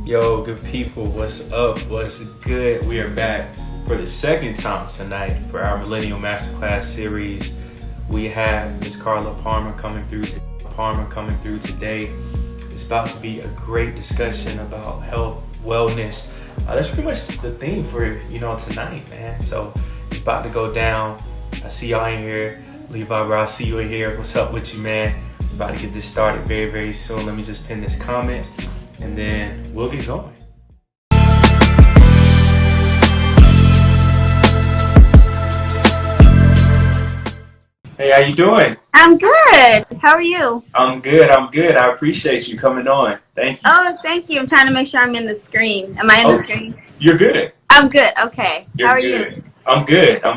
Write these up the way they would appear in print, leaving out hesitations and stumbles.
Yo, good people, what's up? What's good? We are back for the second time tonight for our Millennial Masterclass series. We have Miss Carla Palmer coming through today. It's about to be a great discussion about health, wellness. That's pretty much the theme for tonight, man. So it's about to go down. I see y'all in here. Levi, bro, I see you in here. What's up with you, man? We're about to get this started very, very soon. Let me just pin this comment and then we'll get going. Hey, how you doing? I'm good. How are you? I'm good. I appreciate you coming on. Thank you. Oh, thank you. I'm trying to make sure I'm in the screen. Am I in the screen? You're good. I'm good. Okay. How are good. you? I'm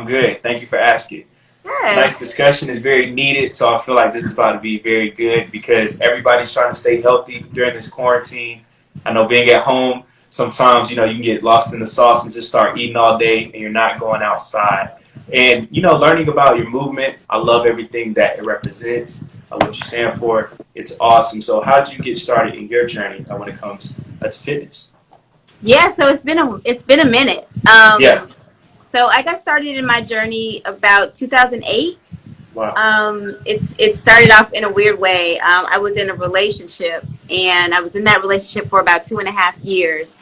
good. Thank you for asking. Good. Nice discussion is very needed, so I feel like this is about to be very good because everybody's trying to stay healthy during this quarantine. I know being at home, sometimes, you can get lost in the sauce and just start eating all day and you're not going outside. And, learning about your movement, I love everything that it represents, what you stand for. It's awesome. So how did you get started in your journey when it comes to fitness? Yeah, so it's been a minute. Yeah. So I got started in my journey about 2008. Wow. It started off in a weird way. I was in a relationship, and I was in that relationship for about 2.5 years.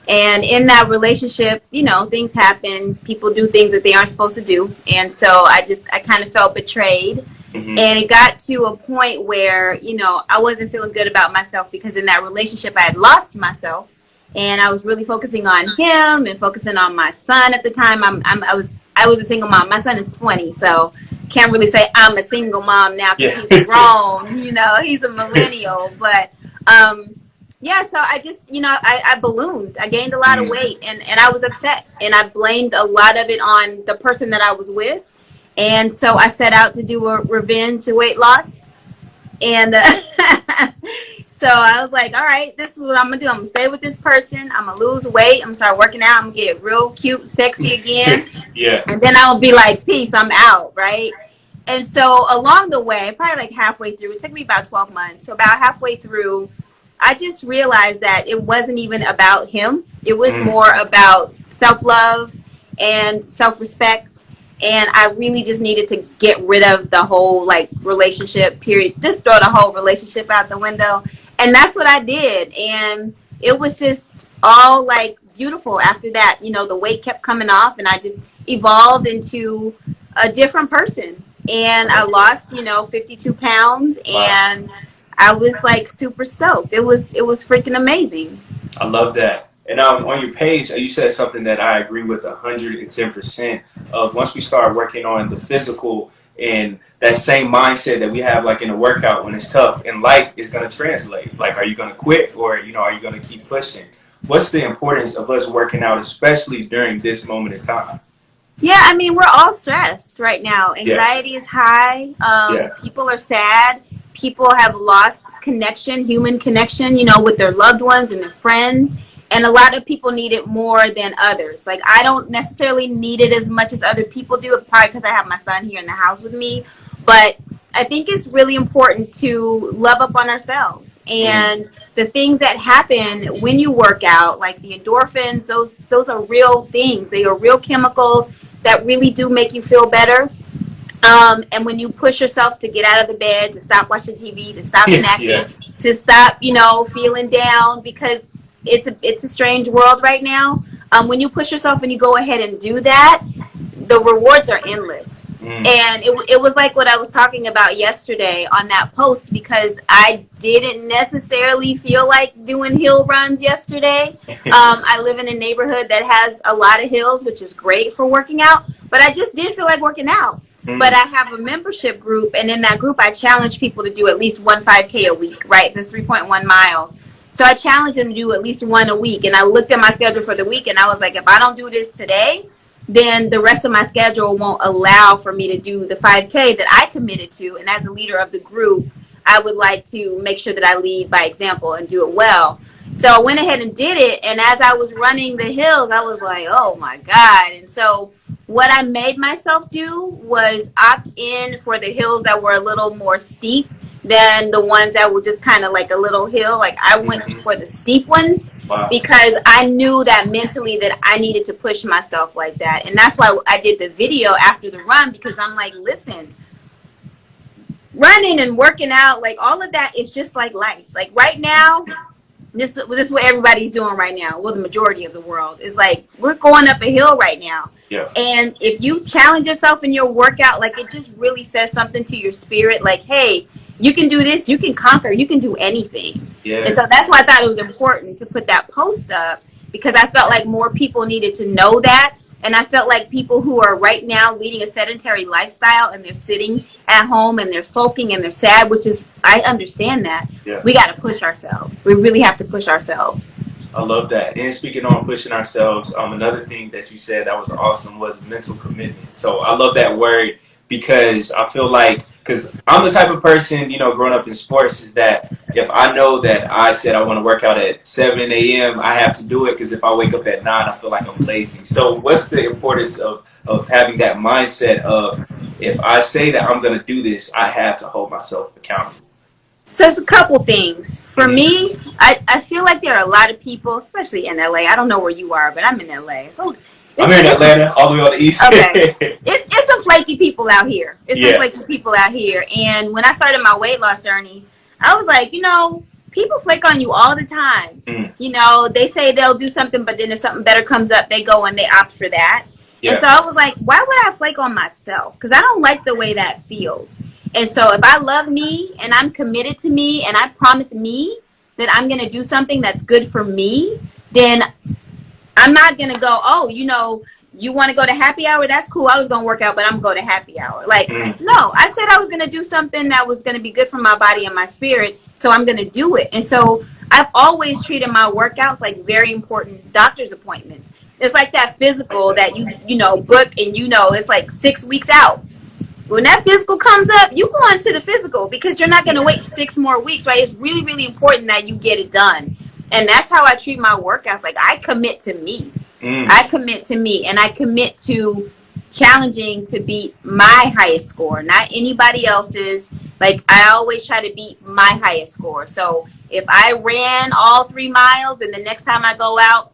And in that relationship, things happen. People do things that they aren't supposed to do. And so I kind of felt betrayed. Mm-hmm. And it got to a point where, I wasn't feeling good about myself because in that relationship I had lost myself. And I was really focusing on him and focusing on my son at the time. I was a single mom. My son is 20, so can't really say I'm a single mom now because he's grown. He's a millennial. But yeah, so I just I ballooned. I gained a lot of weight, and I was upset, and I blamed a lot of it on the person that I was with. And so I set out to do a revenge weight loss, and so I was like, all right, this is what I'm going to do. I'm going to stay with this person. I'm going to lose weight. I'm going to start working out. I'm going to get real cute, sexy again. Yeah. And then I'll be like, peace, I'm out, right? And so along the way, probably like halfway through, it took me about 12 months. So about halfway through, I just realized that it wasn't even about him. It was more about self-love and self-respect. And I really just needed to get rid of the whole relationship period. Just throw the whole relationship out the window. And that's what I did. And it was just all beautiful after that. The weight kept coming off and I just evolved into a different person. And I lost, 52 pounds and I was super stoked. It was freaking amazing. I love that. And on your page, you said something that I agree with 110% of once we start working on the physical and that same mindset that we have in a workout when it's tough in life is going to translate. Are you going to quit or, are you going to keep pushing? What's the importance of us working out, especially during this moment in time? Yeah, I mean, we're all stressed right now. Anxiety is high. People are sad. People have lost connection, human connection, with their loved ones and their friends. And a lot of people need it more than others. I don't necessarily need it as much as other people do, probably because I have my son here in the house with me. But I think it's really important to love up on ourselves. And the things that happen when you work out, like the endorphins, those are real things. They are real chemicals that really do make you feel better. And when you push yourself to get out of the bed, to stop watching TV, to stop snacking, to stop, feeling down, because it's a strange world right now. When you push yourself and you go ahead and do that, the rewards are endless. And it was like what I was talking about yesterday on that post, because I didn't necessarily feel like doing hill runs yesterday. I live in a neighborhood that has a lot of hills, which is great for working out, but I just didn't feel like working out. But I have a membership group, and in that group I challenge people to do at least one 5K a week, right? There's 3.1 miles. So I challenged them to do at least one a week. And I looked at my schedule for the week and I was like, if I don't do this today, then the rest of my schedule won't allow for me to do the 5K that I committed to. And as a leader of the group, I would like to make sure that I lead by example and do it well. So I went ahead and did it. And as I was running the hills, I was like, oh my God. And so what I made myself do was opt in for the hills that were a little more steep than the ones that were just kind of like a little hill. Like I went for the steep ones because I knew that mentally that I needed to push myself like that. And that's why I did the video after the run, because I'm like, listen, running and working out, like all of that is just like life. Like right now, this is what everybody's doing right now. Well, the majority of the world is like, we're going up a hill right now. Yeah. And if you challenge yourself in your workout, like it just really says something to your spirit. Like, hey, you can do this. You can conquer. You can do anything. Yeah. And so that's why I thought it was important to put that post up, because I felt like more people needed to know that. And I felt like people who are right now leading a sedentary lifestyle and they're sitting at home and they're sulking and they're sad, which is, I understand that. Yeah. We got to push ourselves. We really have to push ourselves. I love that. And speaking on pushing ourselves, another thing that you said that was awesome was mental commitment. So I love that word, because I feel like, because I'm the type of person, you know, growing up in sports, is that if I know that I said I want to work out at 7 a.m., I have to do it, because if I wake up at 9, I feel like I'm lazy. So what's the importance of having that mindset of, if I say that I'm going to do this, I have to hold myself accountable? So it's a couple things. For me, I feel like there are a lot of people, especially in LA. I don't know where you are, but I'm in LA. So I'm here in Atlanta, all the way on the east. Okay. It's some flaky people out here. Some flaky people out here. And when I started my weight loss journey, I was like, you know, people flake on you all the time. You know, they say they'll do something, but then if something better comes up, they go and they opt for that. Yeah. And so I was like, why would I flake on myself? Because I don't like the way that feels. And so if I love me and I'm committed to me and I promise me that I'm going to do something that's good for me, then I'm not going to go, oh, you know, you want to go to happy hour? That's cool. I was going to work out, but I'm going to go to happy hour. Like, no, I said I was going to do something that was going to be good for my body and my spirit. So I'm going to do it. And so I've always treated my workouts like very important doctor's appointments. It's like that physical that you know, book, and you know, it's like 6 weeks out. When that physical comes up, you go on to the physical, because you're not going to wait 6 more weeks, right? It's really, really important that you get it done. And that's how I treat my workouts. Like, I commit to me. I commit to me, and I commit to challenging to beat my highest score, not anybody else's. Like, I always try to beat my highest score. So if I ran all 3 miles, then the next time I go out,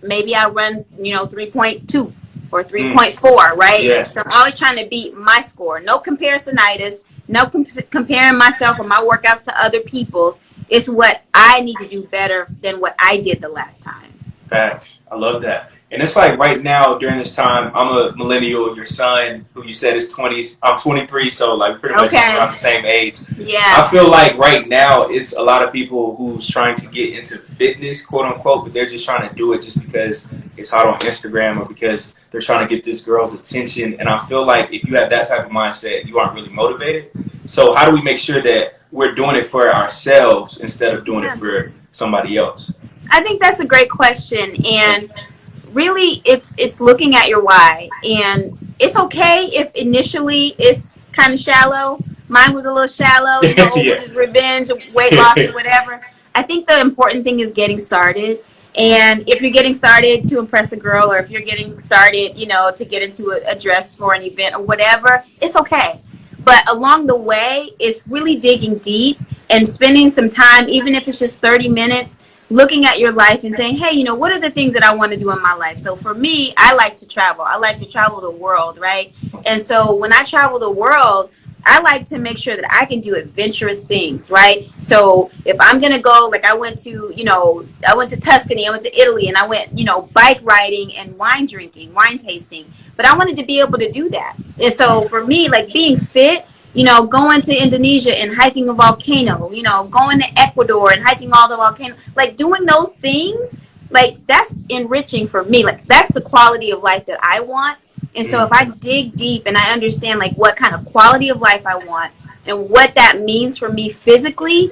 maybe I run, you know, 3.2 or 3.4, right? Yeah. So I'm always trying to beat my score. No comparisonitis, no comparing myself or my workouts to other people's. It's what I need to do better than what I did the last time. Facts. I love that. And it's like right now during this time, I'm a millennial. Your son, who you said is 20, I'm 23, so like pretty much around the same age. Yeah. I feel like right now it's a lot of people who's trying to get into fitness, quote unquote, but they're just trying to do it just because it's hot on Instagram or because they're trying to get this girl's attention. And I feel like if you have that type of mindset, you aren't really motivated. So how do we make sure that we're doing it for ourselves instead of doing it for somebody else? I think that's a great question. And really, it's looking at your why. And it's okay if initially it's kind of shallow. Mine was a little shallow, you know, just revenge, weight loss, or whatever. I think the important thing is getting started. And if you're getting started to impress a girl, or if you're getting started, you know, to get into a dress for an event or whatever, it's okay. But along the way, it's really digging deep and spending some time, even if it's just 30 minutes, looking at your life and saying, hey, you know, what are the things that I want to do in my life? So for me, I like to travel. I like to travel the world, right? And so when I travel the world, I like to make sure that I can do adventurous things, right? So if I'm going to go, like I went to Tuscany, I went to Italy, and I went, you know, bike riding and wine drinking, wine tasting. But I wanted to be able to do that. And so for me, like being fit, you know, going to Indonesia and hiking a volcano, you know, going to Ecuador and hiking all the volcanoes, like doing those things, like that's enriching for me. Like that's the quality of life that I want. And so if I dig deep and I understand like what kind of quality of life I want and what that means for me physically,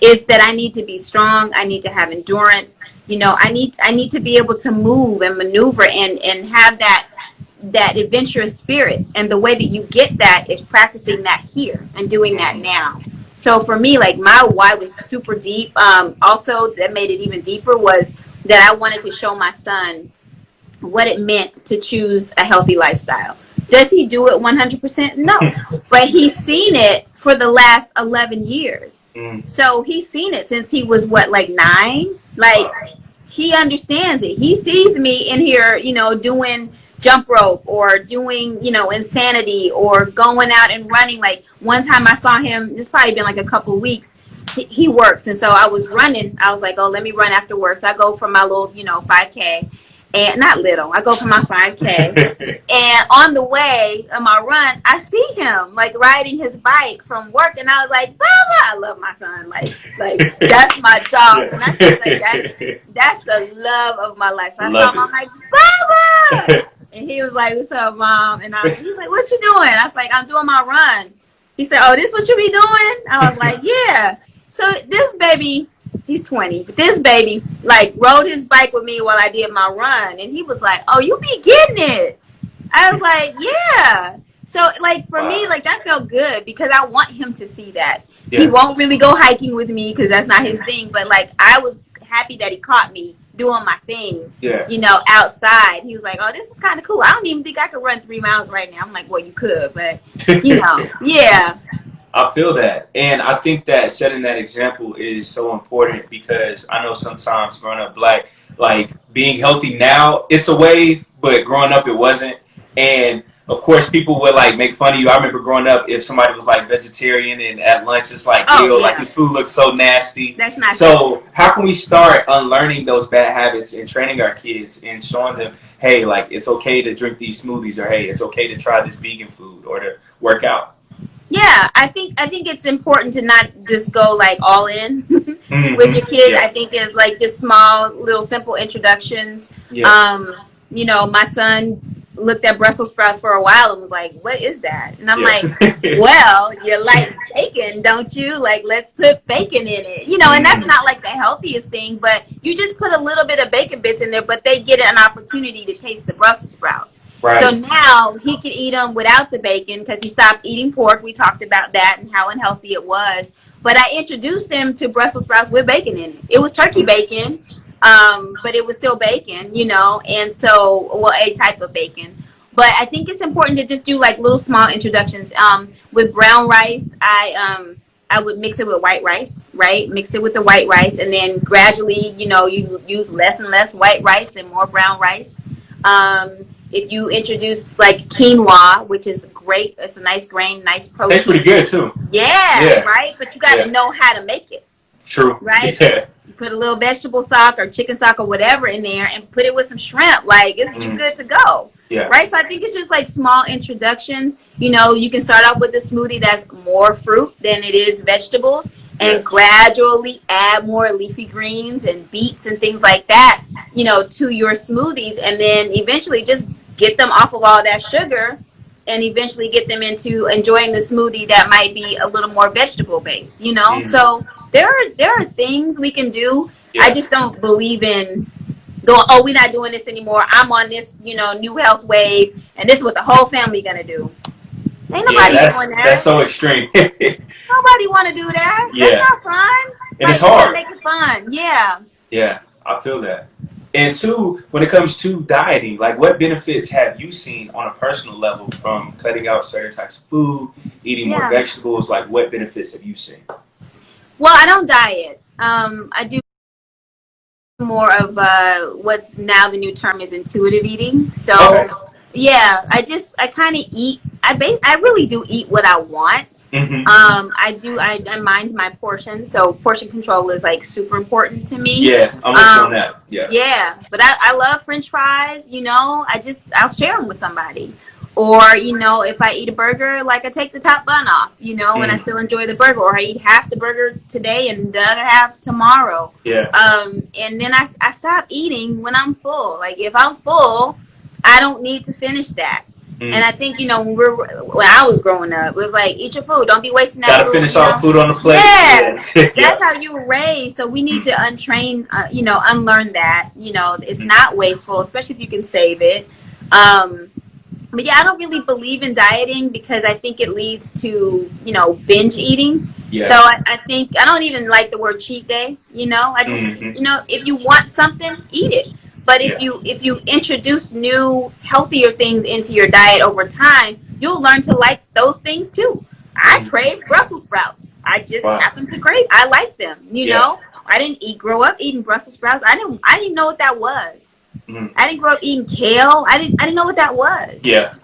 is that I need to be strong. I need to have endurance. You know, I need to be able to move and maneuver and have that adventurous spirit. And the way that you get that is practicing that here and doing that now. So for me, like my why was super deep. Also, that made it even deeper was that I wanted to show my son what it meant to choose a healthy lifestyle. Does he do it 100%? No. But he's seen it for the last 11 years. So he's seen it since he was what, like 9? Like, he understands it. He sees me in here, you know, doing jump rope or doing, you know, insanity or going out and running. Like, one time I saw him, it's probably been like a couple weeks, he works, and so I was running. I was like, oh, let me run after work. So I go for my little, you know, 5K. And not little, I go for my 5K. And on the way on my run, I see him like riding his bike from work, and I was like, Baba, I love my son. Like that's my dog. And I feel like that's the love of my life. So I saw him, I'm like, Baba. And he was like, what's up, Mom? And he's like, what you doing? I was like, I'm doing my run. He said, oh, this what you be doing? I was like, yeah. So this baby, he's 20, but this baby like rode his bike with me while I did my run, and he was like, oh, you be getting it. I was like, yeah. So like for me, like that felt good because I want him to see that. He won't really go hiking with me because that's not his thing, but like I was happy that he caught me doing my thing, you know, outside. He was like, oh, this is kind of cool. I don't even think I could run 3 miles right now. I'm like, well, you could, but you know, yeah. I feel that. And I think that setting that example is so important because I know sometimes growing up Black, like being healthy now, it's a wave, but growing up it wasn't. And of course people would like make fun of you. I remember growing up, if somebody was like vegetarian and at lunch it's like, ew, like this food looks so nasty. That's not so good. How can we start unlearning those bad habits and training our kids and showing them, hey, like it's okay to drink these smoothies, or hey, it's okay to try this vegan food or to work out? Yeah, I think it's important to not just go like all in with your kids. I think it's like just small, little, simple introductions. You know, my son looked at Brussels sprouts for a while and was like, "What is that?" And I'm like, "Well, you like bacon, don't you? Like, let's put bacon in it." You know, and that's not like the healthiest thing, but you just put a little bit of bacon bits in there, but they get an opportunity to taste the Brussels sprout. Right. So now he can eat them without the bacon because he stopped eating pork. We talked about that and how unhealthy it was. But I introduced him to Brussels sprouts with bacon in it. It was turkey bacon, but it was still bacon, you know, and so, well, a type of bacon. But I think it's important to just do like little small introductions. With brown rice, I would mix it with white rice, right? Mix it with the white rice, and then gradually, you know, you use less and less white rice and more brown rice. If you introduce like quinoa, which is great, it's a nice grain, nice protein. That's pretty good too. Yeah, right? But you got to know how to make it. True. Right? Yeah. You put a little vegetable stock or chicken stock or whatever in there and put it with some shrimp. Like, you're good to go. Yeah. Right? So I think it's just like small introductions. You know, you can start out with a smoothie that's more fruit than it is vegetables, and gradually add more leafy greens and beets and things like that, you know, to your smoothies, and then eventually just get them off of all that sugar and eventually get them into enjoying the smoothie that might be a little more vegetable based, you know. So there are things we can do. I just don't believe in going, oh, we're not doing this anymore, I'm on this, you know, new health wave and this is what the whole family gonna do. Ain't nobody doing that. That's so extreme. Nobody want to do that. That's not fun. And it's hard. Make it fun. Yeah. Yeah, I feel that. And two, when it comes to dieting, like what benefits have you seen on a personal level from cutting out certain types of food, eating more vegetables? Like what benefits have you seen? Well, I don't diet. I do more of what's now the new term is intuitive eating. So yeah, I kind of eat. I really do eat what I want. I mind my portion, so portion control is like super important to me. Yeah, I'm with you on that. Yeah, but I love French fries. You know, I'll share them with somebody. Or, you know, if I eat a burger, like I take the top bun off, you know, and I still enjoy the burger. Or I eat half the burger today and the other half tomorrow. Yeah. And then I stop eating when I'm full. Like if I'm full, I don't need to finish that. And I think, you know, when I was growing up, it was like, eat your food. Don't be wasting that food. Gotta finish all the food on the plate. Yeah. That's how you were raised. So we need to untrain, you know, unlearn that. You know, it's not wasteful, especially if you can save it. But yeah, I don't really believe in dieting because I think it leads to, you know, binge eating. Yeah. So I think, I don't even like the word cheat day, you know. I just, you know, if you want something, eat it. But if you introduce new, healthier things into your diet over time, you'll learn to like those things too. I crave Brussels sprouts. I just happen to crave. I like them. You know, I didn't grow up eating Brussels sprouts. I didn't even know what that was. I didn't grow up eating kale. I didn't know what that was. Yeah.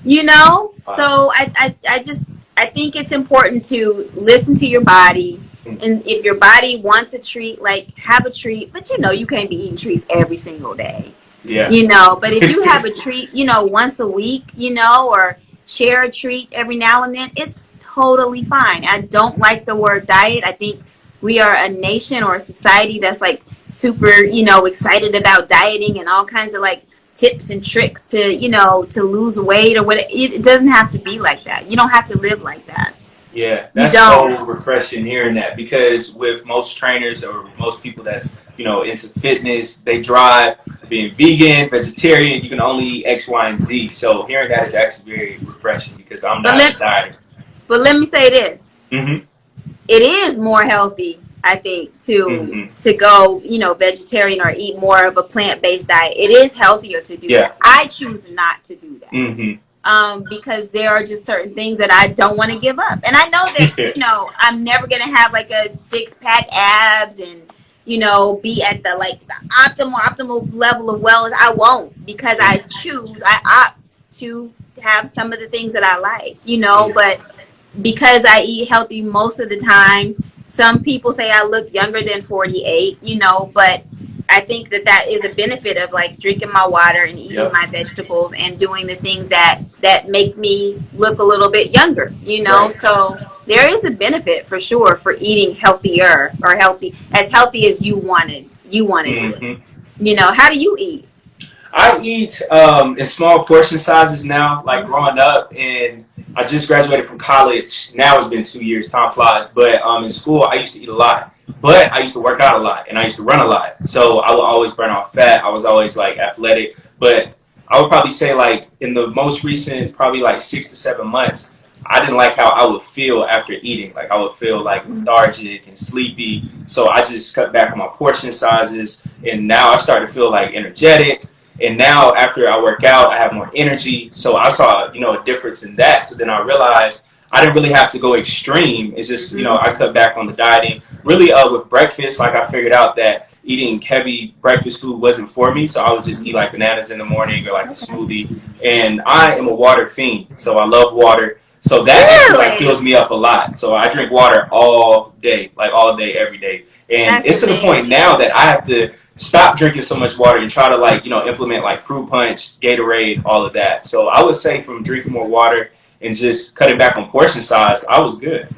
You know, so I think it's important to listen to your body. And if your body wants a treat, like, have a treat. But, you know, you can't be eating treats every single day. Yeah. You know, but if you have a treat, you know, once a week, you know, or share a treat every now and then, it's totally fine. I don't like the word diet. I think we are a nation or a society that's, like, super, you know, excited about dieting and all kinds of, like, tips and tricks to, you know, to lose weight or whatever. It doesn't have to be like that. You don't have to live like that. Yeah, that's so refreshing hearing that, because with most trainers or most people that's, you know, into fitness, they drive being vegan, vegetarian, you can only eat X, Y, and Z. So hearing that is actually very refreshing, because I'm not a dieter. But let me say this. It is more healthy, I think, to go, you know, vegetarian or eat more of a plant-based diet. It is healthier to do that. I choose not to do that. Because there are just certain things that I don't want to give up. And I know that, you know, I'm never going to have like a 6-pack abs and, you know, be at the optimal level of wellness. I won't, because I opt to have some of the things that I like, you know, but because I eat healthy most of the time, some people say I look younger than 48, you know, but I think that is a benefit of, like, drinking my water and eating my vegetables and doing the things that make me look a little bit younger, you know. So there is a benefit for sure for eating healthier, or as healthy as you wanted it. You know, how do you eat? I eat in small portion sizes now. Like, growing up, and I just graduated from college. Now it's been 2 years. Time flies. But in school, I used to eat a lot. But I used to work out a lot, and I used to run a lot. So I would always burn off fat. I was always, like, athletic. But I would probably say, like, in the most recent, probably, like, 6 to 7 months, I didn't like how I would feel after eating. Like, I would feel, like, lethargic and sleepy. So I just cut back on my portion sizes. And now I start to feel, like, energetic. And now after I work out, I have more energy. So I saw, you know, a difference in that. So then I realized I didn't really have to go extreme. It's just, you know, I cut back on the dieting. Really, with breakfast, like, I figured out that eating heavy breakfast food wasn't for me. So I would just eat, like, bananas in the morning or, like, a smoothie. And I am a water fiend. So I love water. So that actually, like, fills me up a lot. So I drink water all day, like, all day, every day. And it's to the point now that I have to stop drinking so much water and try to, like, you know, implement, like, fruit punch, Gatorade, all of that. So I would say from drinking more water and just cutting back on portion size, I was good.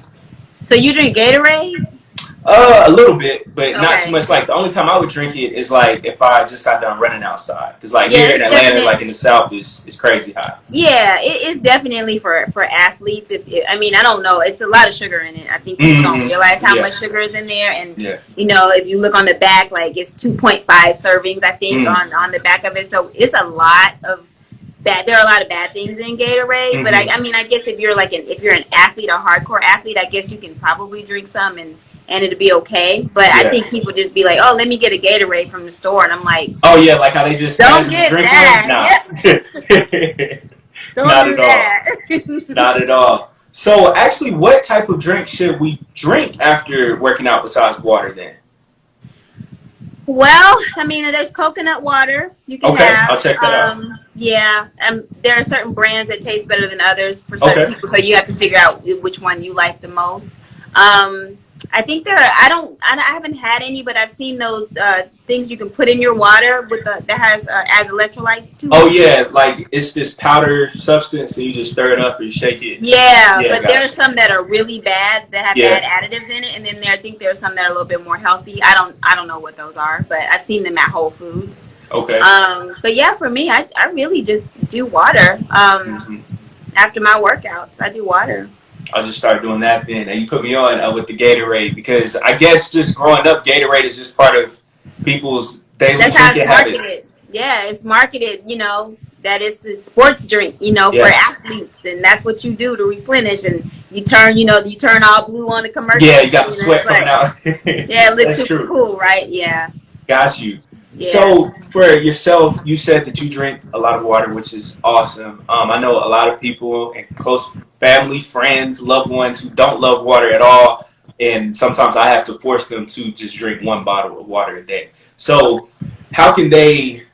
So you drink Gatorade? A little bit, but not too much. Like, the only time I would drink it is, like, if I just got done running outside. Because, like, here in Atlanta, like, in the South, it's crazy hot. Yeah, it's definitely for athletes. I mean, I don't know. It's a lot of sugar in it. I think people don't realize how much sugar is in there. And, you know, if you look on the back, like, it's 2.5 servings, I think, on the back of it. So it's a lot of bad. There are a lot of bad things in Gatorade. But, I mean, I guess if you're, like, if you're an athlete, a hardcore athlete, I guess you can probably drink some and it'll be okay. But I think people just be like, oh, let me get a Gatorade from the store. And I'm like, oh, yeah, like how they just don't get drink that. No. Not at all. Not at all. So, actually, what type of drink should we drink after working out besides water then? Well, I mean, there's coconut water you can have. I'll check that out. Yeah, there are certain brands that taste better than others for certain people, so you have to figure out which one you like the most. I think I haven't had any, but I've seen those things you can put in your water that has as electrolytes too. Oh yeah, like it's this powder substance, and you just stir it up or you shake it. Yeah, but there are some that are really bad that have bad additives in it, and then I think there are some that are a little bit more healthy. I don't know what those are, but I've seen them at Whole Foods. Okay. But yeah, for me, I really just do water. After my workouts, I do water. I'll just start doing that then. And you put me on with the Gatorade, because I guess just growing up, Gatorade is just part of people's daily drinking habits. Yeah, it's marketed, you know, that it's a sports drink, you know, for athletes, and that's what you do to replenish. And you turn all blue on the commercial. Yeah, you got the sweat coming out. Yeah, it looks super cool, right? Yeah. Got you. So for yourself, you said that you drink a lot of water, which is awesome. I know a lot of people and close family, friends, loved ones who don't love water at all, and sometimes I have to force them to just drink 1 bottle of water a day. So how can they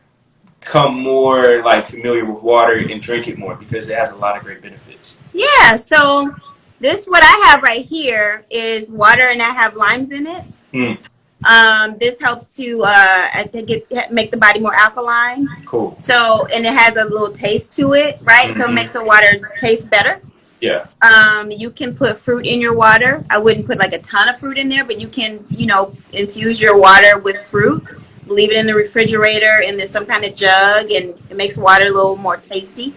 become more like familiar with water and drink it more, because it has a lot of great benefits? Yeah, so this what I have right here is water, and I have limes in it. This helps to I think make the body more alkaline. Cool. So, and it has a little taste to it, right? So it makes the water taste better. Yeah. You can put fruit in your water. I wouldn't put like a ton of fruit in there, but you can, infuse your water with fruit. Leave it in the refrigerator, and there's some kind of jug, and it makes water a little more tasty.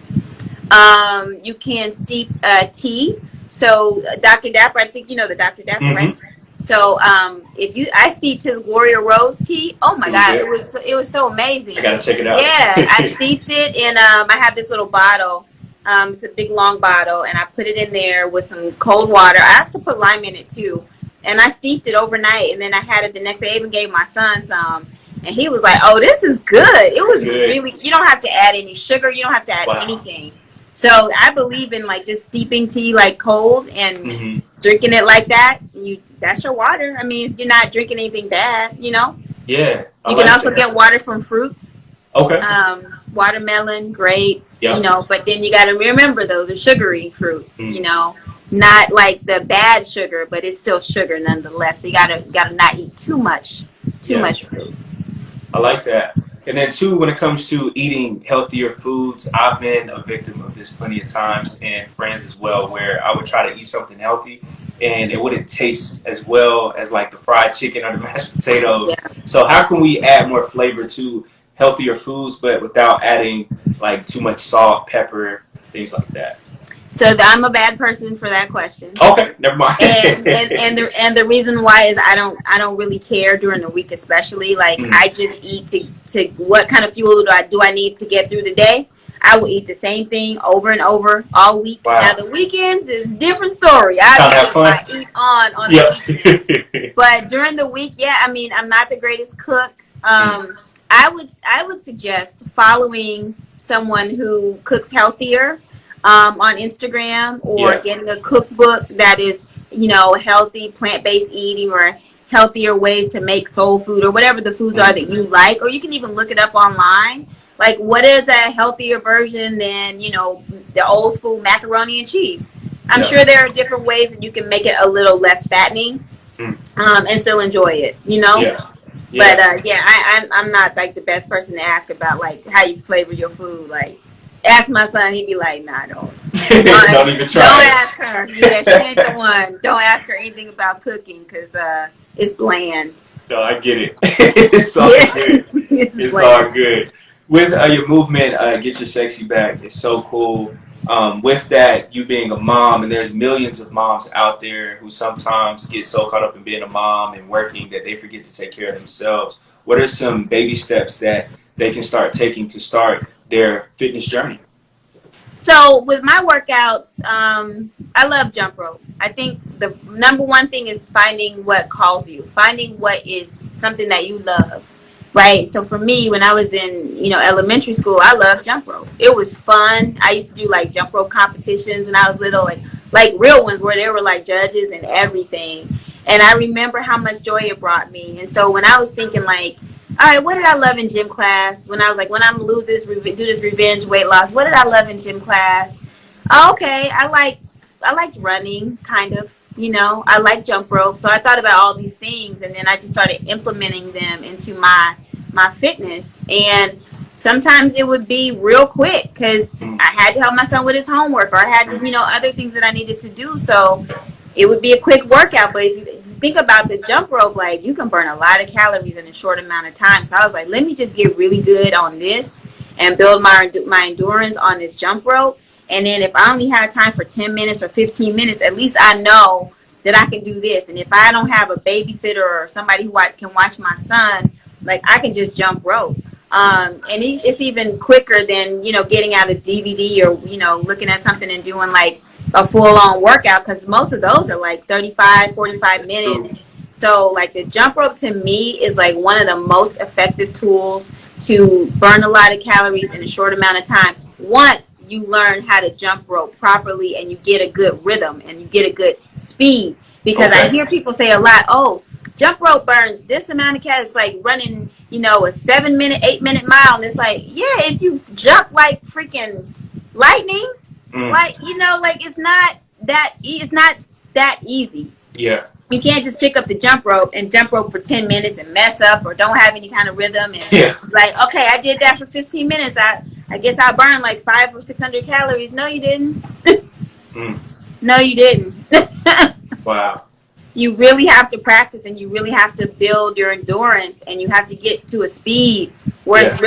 You can steep tea. So Dr. Dapper, I think you know the Dr. Dapper, right? So I steeped his Gloria Rose tea. Oh my God, it was so amazing. I gotta check it out. Yeah, I steeped it, and I have this little bottle. It's a big long bottle, and I put it in there with some cold water. I also put lime in it too, and I steeped it overnight, and then I had it the next day. I even gave my son some. And he was like, "Oh, this is good." It was really. You don't have to add any sugar. You don't have to add anything. So I believe in like just steeping tea like cold and drinking it like that. That's your water. I mean, you're not drinking anything bad. Yeah. You can also get water from fruits. Okay. Watermelon, grapes. Yep. But then you got to remember those are sugary fruits. Not like the bad sugar, but it's still sugar nonetheless. So you gotta not eat too much fruit. I like that. And then too, when it comes to eating healthier foods, I've been a victim of this plenty of times, and friends as well, where I would try to eat something healthy and it wouldn't taste as well as like the fried chicken or the mashed potatoes. Yeah. So how can we add more flavor to healthier foods, but without adding like too much salt, pepper, things like that? So I'm a bad person for that question. Okay, never mind. and the reason why is I don't really care during the week, especially like I just eat to what kind of fuel do I need to get through the day. I will eat the same thing over and over all week. Wow. Now the weekends is a different story. I eat on the weekend. But during the week, I mean, I'm not the greatest cook. I would suggest following someone who cooks healthier. On Instagram, or getting a cookbook that is, healthy, plant-based eating, or healthier ways to make soul food, or whatever the foods are that you like. Or you can even look it up online. Like, what is a healthier version than, the old school macaroni and cheese? I'm sure there are different ways that you can make it a little less fattening, and still enjoy it, But, I'm not, like, the best person to ask about, like, how you flavor your food, like. Ask my son, he'd be like, "Nah, don't even try. Don't ask her. Yeah, she ain't the one. Don't ask her anything about cooking because it's bland." No, I get it. It's all good. It's all good. With your movement, Get Your Sexy Back, it's so cool. With that, you being a mom, and there's millions of moms out there who sometimes get so caught up in being a mom and working that they forget to take care of themselves. What are some baby steps that they can start taking to start their fitness journey? So with my workouts, I love jump rope. I think the number one thing is finding what calls you, finding what is something that you love, right? So for me, when I was in, elementary school, I loved jump rope. It was fun. I used to do like jump rope competitions when I was little, like real ones where there were like judges and everything. And I remember how much joy it brought me. And so when I was thinking like, all right, what did I love in gym class? When I was like, when I'm do this revenge weight loss, what did I love in gym class? Oh, okay, I liked running, kind of. I liked jump rope. So I thought about all these things, and then I just started implementing them into my fitness. And sometimes it would be real quick because I had to help my son with his homework, or I had to, other things that I needed to do. So it would be a quick workout. But if you think about the jump rope, like you can burn a lot of calories in a short amount of time. So I was like, let me just get really good on this and build my endurance on this jump rope. And then if I only have time for 10 minutes or 15 minutes, at least I know that I can do this. And if I don't have a babysitter or somebody who can watch my son, like I can just jump rope. And it's even quicker than, getting out a DVD or, looking at something and doing like a full-on workout, because most of those are like 35, 45 minutes. So like the jump rope to me is like one of the most effective tools to burn a lot of calories in a short amount of time. Once you learn how to jump rope properly and you get a good rhythm and you get a good speed. Because I hear people say a lot, oh, jump rope burns this amount of calories. It's like running, you know, a 7-minute, 8-minute mile. And it's like, yeah, if you jump like freaking lightning, like, you know, like it's not that easy. Yeah. You can't just pick up the jump rope and jump rope for 10 minutes and mess up or don't have any kind of rhythm. And like, okay, I did that for 15 minutes. I guess I burned like 500 or 600 calories. No, you didn't. No, you didn't. Wow. You really have to practice and you really have to build your endurance and you have to get to a speed where it's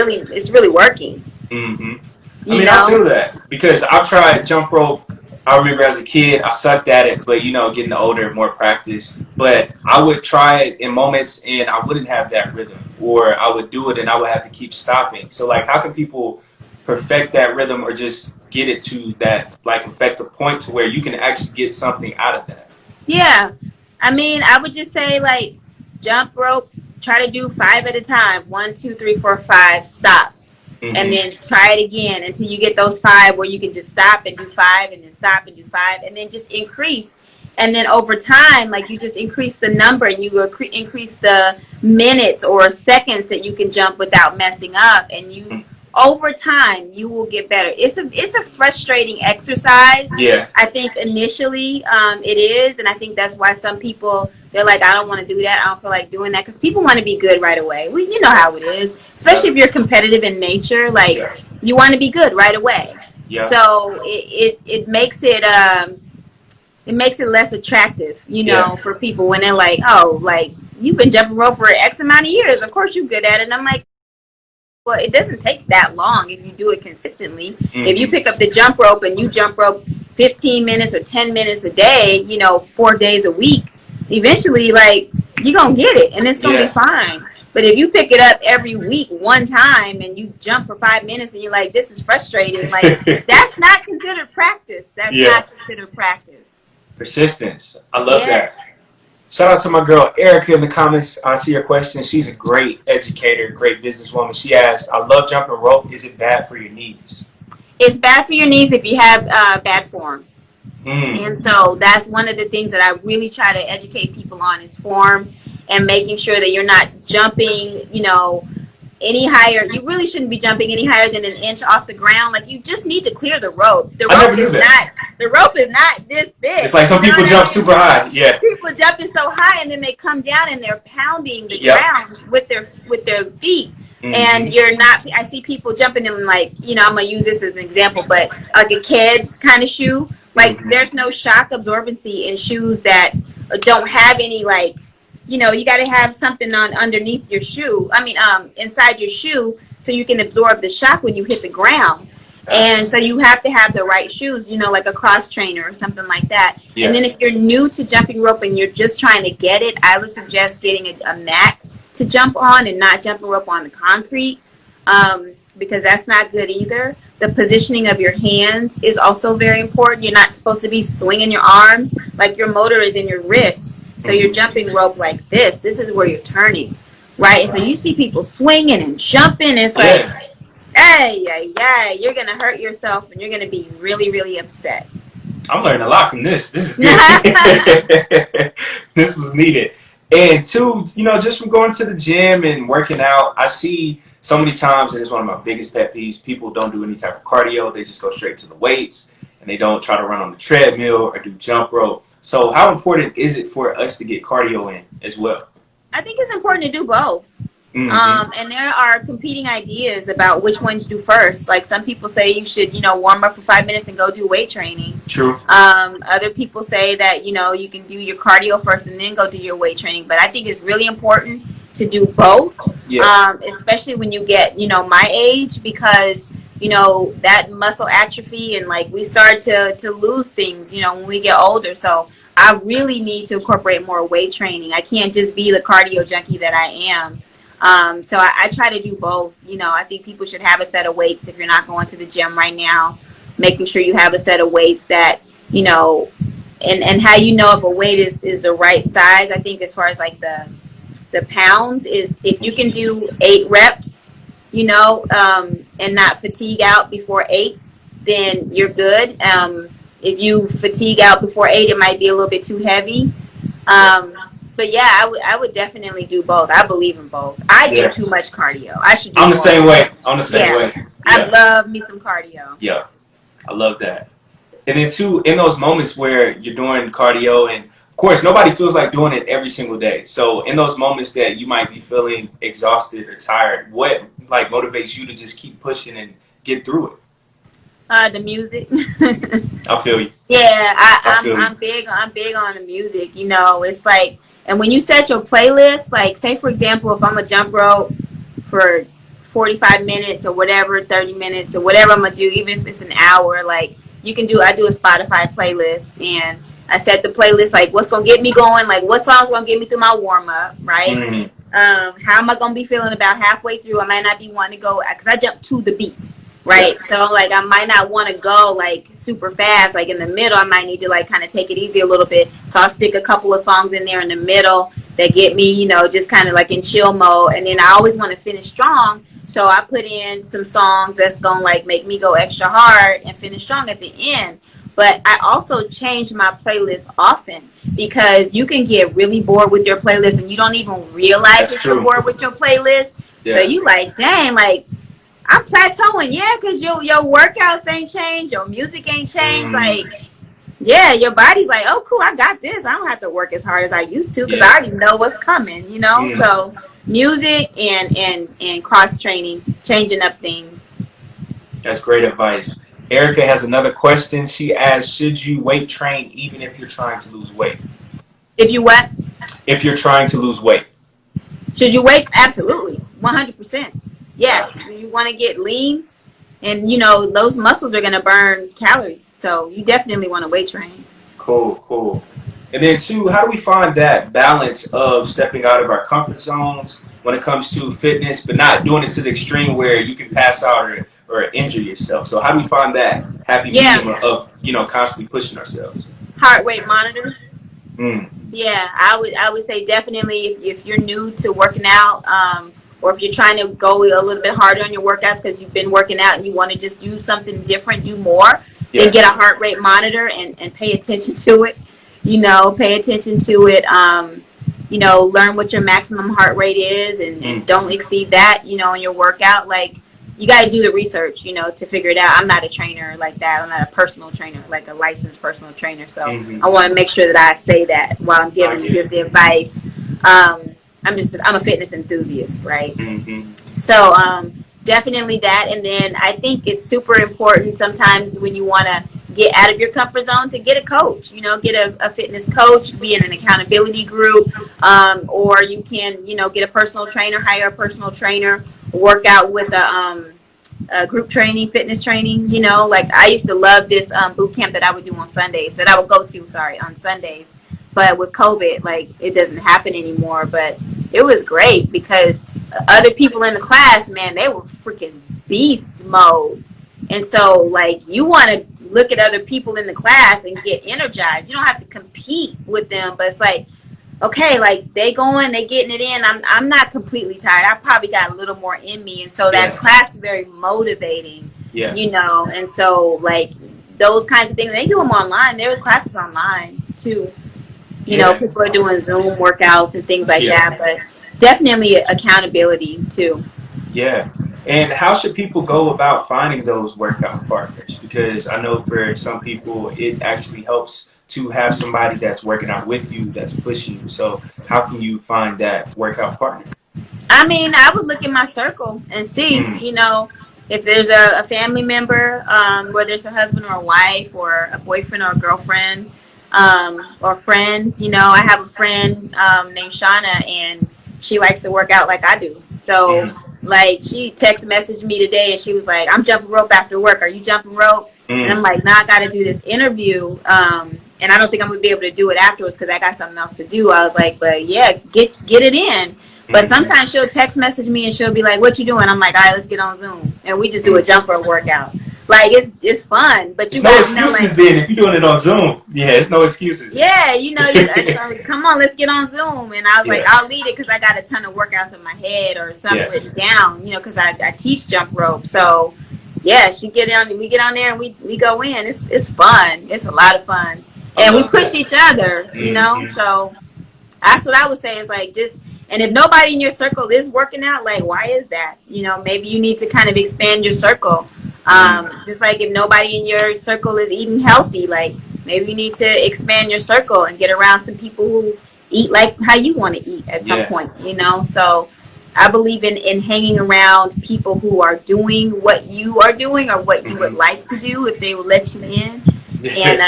really working. I feel that because I've tried jump rope. I remember as a kid, I sucked at it, but you know, getting older, more practice. But I would try it in moments and I wouldn't have that rhythm, or I would do it and I would have to keep stopping. So like, how can people perfect that rhythm or just get it to that like effective point to where you can actually get something out of that? Yeah. I mean, I would just say like jump rope, try to do 5 at a time. 1, 2, 3, 4, 5, stop. And then try it again until you get those 5 where you can just stop and do 5 and then stop and do 5 and then just increase. And then over time, like you just increase the number and you increase the minutes or seconds that you can jump without messing up. And you, over time, you will get better. It's a frustrating exercise. Yeah. I think initially it is. And I think that's why some people, they're like, I don't want to do that. I don't feel like doing that. Because people want to be good right away. Well, you know how it is. Especially if you're competitive in nature. Like, you want to be good right away. Yeah. So it makes it less attractive, you know, for people when they're like, oh, like, you've been jumping rope for X amount of years. Of course you're good at it. And I'm like, well, it doesn't take that long if you do it consistently. If you pick up the jump rope and you jump rope 15 minutes or 10 minutes a day, you know, 4 days a week, eventually, like, you're going to get it and it's going to be fine. But if you pick it up every week one time and you jump for 5 minutes and you're like, this is frustrating, like, that's not considered practice. That's not considered practice. Persistence. I love that. Shout out to my girl Erica in the comments. I see her question. She's a great educator, great businesswoman. She asked, I love jumping rope. Is it bad for your knees? It's bad for your knees if you have bad form. And so that's one of the things that I really try to educate people on is form and making sure that you're not jumping, you know, any higher. You really shouldn't be jumping any higher than 1 inch off the ground. Like, you just need to clear the rope. The rope is not this thick. It's like some people jump super high. Yeah. People jumping so high and then they come down and they're pounding the ground with their feet. And you're not, I see people jumping in, like, you know, I'm going to use this as an example, but like a kid's kind of shoe. Like, there's no shock absorbency in shoes that don't have any, like, you know, you got to have something on underneath your shoe. I mean, inside your shoe, so you can absorb the shock when you hit the ground. And so you have to have the right shoes, you know, like a cross trainer or something like that. And then if you're new to jumping rope and you're just trying to get it, I would suggest getting a mat to jump on and not jumping rope on the concrete, because that's not good either. The positioning of your hands is also very important. You're not supposed to be swinging your arms. Like, your motor is in your wrist. So you're jumping rope like this. This is where you're turning, right? And so you see people swinging and jumping. It's like, hey, you're going to hurt yourself and you're going to be really, really upset. I'm learning a lot from this. This is good. This was needed. And two, you know, just from going to the gym and working out, I see so many times, and it's one of my biggest pet peeves, people don't do any type of cardio. They just go straight to the weights and they don't try to run on the treadmill or do jump rope. So how important is it for us to get cardio in as well? I think it's important to do both. And there are competing ideas about which one to do first. Like, some people say you should, you know, warm up for 5 minutes and go do weight training. True. Other people say that, you know, you can do your cardio first and then go do your weight training. But I think it's really important to do both, especially when you get, you know, my age, because, you know, that muscle atrophy and, like, we start to lose things, you know, when we get older. So I really need to incorporate more weight training. I can't just be the cardio junkie that I am. So I try to do both. You know, I think people should have a set of weights if you're not going to the gym right now, making sure you have a set of weights that, you know, and how you know if a weight is the right size, I think as far as like the pounds, is if you can do 8 reps, you know, and not fatigue out before 8, then you're good. If you fatigue out before 8, it might be a little bit too heavy. But yeah, I would definitely do both. I believe in both. I do too much cardio. I should do I'm more. the same way. I'm the same way. Yeah. I love me some cardio. Yeah, I love that. And then too, in those moments where you're doing cardio, and of course nobody feels like doing it every single day. So in those moments that you might be feeling exhausted or tired, what like motivates you to just keep pushing and get through it? The music. I feel you. Yeah, I'm big on the music. You know, it's like, and when you set your playlist, like say for example, if I'm a jump rope for 45 minutes or whatever, 30 minutes or whatever I'm gonna do, even if it's an hour, like I do a Spotify playlist, and I set the playlist like what's gonna get me going, like what song's gonna get me through my warm up, right? Mm-hmm. How am I gonna be feeling about halfway through? I might not be wanting to go because I jump to the beat. Right. Yeah. So like I might not want to go like super fast. Like in the middle, I might need to like kind of take it easy a little bit. So I'll stick a couple of songs in there in the middle that get me, you know, just kind of like in chill mode. And then I always want to finish strong. So I put in some songs that's going to like make me go extra hard and finish strong at the end. But I also change my playlist often because you can get really bored with your playlist and you don't even realize that you're bored with your playlist. Yeah. So you like, dang, like, I'm plateauing, yeah, because your workouts ain't changed, your music ain't changed. Like, yeah, your body's like, oh, cool, I got this. I don't have to work as hard as I used to because I already know what's coming, you know? Yeah. So music and cross-training, changing up things. That's great advice. Erica has another question. She asks, should you weight train even if you're trying to lose weight? If you what? If you're trying to lose weight. Should you weight? Absolutely, 100%. Yes, you want to get lean, and you know those muscles are going to burn calories, so you definitely want to weight train. Cool. And then too, how do we find that balance of stepping out of our comfort zones when it comes to fitness, but not doing it to the extreme where you can pass out or injure yourself? So how do we find that happy medium of, you know, constantly pushing ourselves? Heart rate monitor. Yeah, I would say definitely if you're new to working out, or if you're trying to go a little bit harder on your workouts because you've been working out and you want to just do something different, do more, then get a heart rate monitor and pay attention to it. You know, pay attention to it. You know, learn what your maximum heart rate is and don't exceed that, you know, in your workout. Like, you got to do the research, you know, to figure it out. I'm not a trainer like that. I'm not a personal trainer, like a licensed personal trainer. So I want to make sure that I say that while I'm giving you the advice. I'm a fitness enthusiast, right? So definitely that. And then I think it's super important sometimes when you want to get out of your comfort zone to get a coach, you know, get a fitness coach, be in an accountability group, or you can, you know, get a personal trainer, hire a personal trainer, work out with a group training, fitness training, you know, like I used to love this boot camp that I would do on Sundays, that I would go to, on Sundays. But with COVID, like, it doesn't happen anymore. But it was great because other people in the class, man, they were freaking beast mode. And so, like, you want to look at other people in the class and get energized. You don't have to compete with them. But it's like, okay, like, they getting it in. I'm not completely tired. I probably got a little more in me. And so that class is very motivating, you know. And so, like, those kinds of things, they do them online. There are classes online, too. You know, people are doing Zoom workouts and things like that, but definitely accountability too. Yeah. And how should people go about finding those workout partners? Because I know for some people, it actually helps to have somebody that's working out with you, that's pushing you. So how can you find that workout partner? I mean, I would look in my circle and see, you know, if there's a family member, whether it's a husband or a wife or a boyfriend or a girlfriend, or friends. You know, I have a friend named Shauna, and she likes to work out like I do. So, like, she text messaged me today, and she was like, I'm jumping rope after work. Are you jumping rope? And I'm like, nah, I got to do this interview, and I don't think I'm going to be able to do it afterwards because I got something else to do. I was like, but, yeah, get it in. But sometimes she'll text message me, and she'll be like, what you doing? I'm like, all right, let's get on Zoom. And we just do a jump rope workout. Like it's fun, but you got no excuses. Then if you're doing it on Zoom, it's no excuses. Yeah, you come on, let's get on Zoom, and I was like, I'll lead it because I got a ton of workouts in my head or something written down, because I teach jump rope. So yeah, we get on there and we go in. It's fun. It's a lot of fun, and we push each other, So that's what I would say is like and if nobody in your circle is working out, like why is that? Maybe you need to kind of expand your circle. Just like if nobody in your circle is eating healthy, like maybe you need to expand your circle and get around some people who eat like how you want to eat at some point, So I believe in hanging around people who are doing what you are doing or what you would like to do if they will let you in. And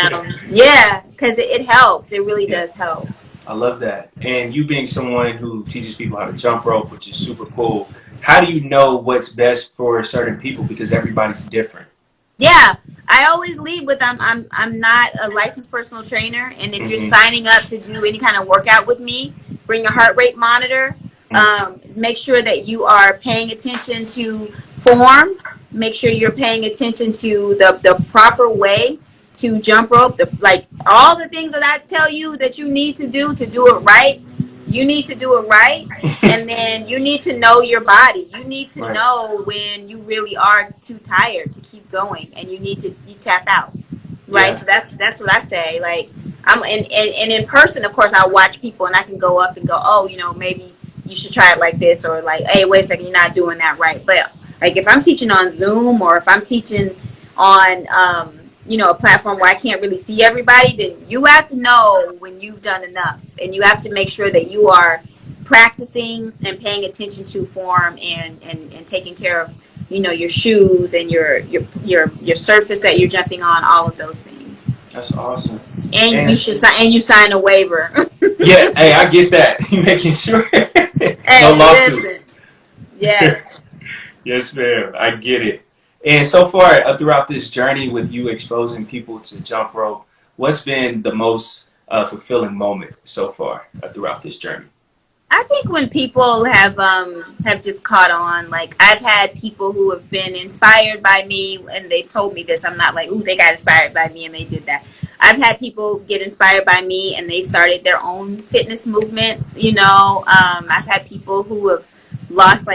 because it helps. It really does help. I love that. And you being someone who teaches people how to jump rope, which is super cool. How do you know what's best for certain people? Because everybody's different. Yeah, I always lead with I'm not a licensed personal trainer, and if you're signing up to do any kind of workout with me, bring a heart rate monitor. Make sure that you are paying attention to form. Make sure you're paying attention to the proper way to jump rope. Like all the things that I tell you that you need to do it right. You need to do it right, and then you need to know your body. You need to know when you really are too tired to keep going, and you tap out, right? So that's what I say. Like I'm and in person, of course, I watch people, and I can go up and go, oh, maybe you should try it like this, or like, hey, wait a second, you're not doing that right. But like if I'm teaching on Zoom, or if I'm teaching on a platform where I can't really see everybody, then you have to know when you've done enough, and you have to make sure that you are practicing and paying attention to form and taking care of your shoes and your surface that you're jumping on, all of those things. That's awesome. And you sign a waiver. Yeah, hey, I get that. You making sure no lawsuits. Yes. Yes, ma'am. I get it. And so far, throughout this journey with you exposing people to jump rope, what's been the most fulfilling moment so far throughout this journey? I think when people have just caught on, like I've had people who have been inspired by me, and they've told me this. I'm not like, ooh, they got inspired by me and they did that. I've had people get inspired by me and they've started their own fitness movements. I've had people who have lost